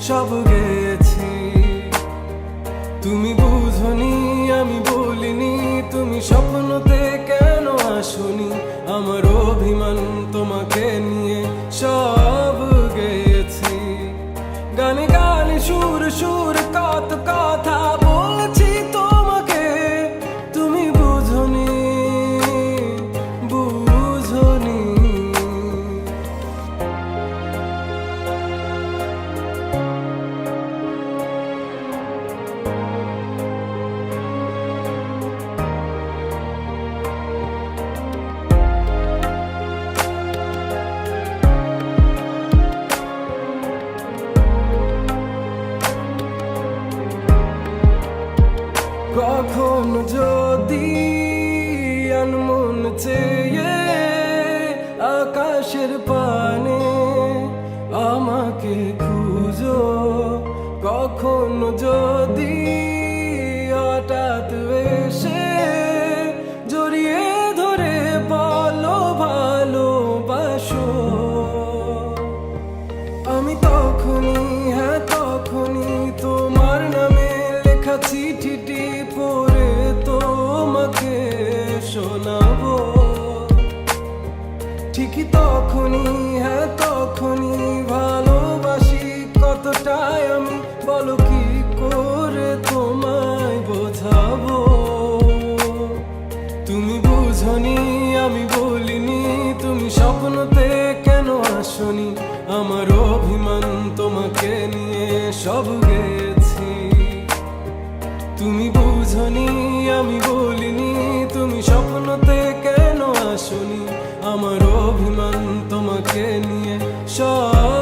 সব গেছি। তুমি বুঝনি আমি বলিনি, তুমি স্বপ্নতে কেন আসনি, আমার অভিমান তোমাকে নিয়ে সব গেছি। গানে গানে সুর সুর কত কথা বলছি তোমাকে, তুমি বুঝনি বুঝনি। কখন যদি আনমন চেয়ে আকাশের পানে আমাকে খুঁজো, কখন যদি হঠাৎ এসে জড়িয়ে ধরে বলো ভালোবাসো, আমি তখনই হ্যাঁ তখনই তোমার নামে লেখা চিঠিটি পড়ে তোমাকে শোনাবো। ঠিকই তখনই হ্যাঁ তখনই ভালোবাসি কতটাই আমি, বলো কি করে তোমায় বোঝাবো। তুমি বুঝনি আমি বলিনি, তুমি স্বপ্নতে কেন আসনি, আমার অভিমান তোমাকে নিয়ে সব গেছি। তুমি বুঝনি আমি বলিনি, তুমি স্বপ্নতে কেন আসনি, আমার অভিমান তোমাকে নিয়ে সব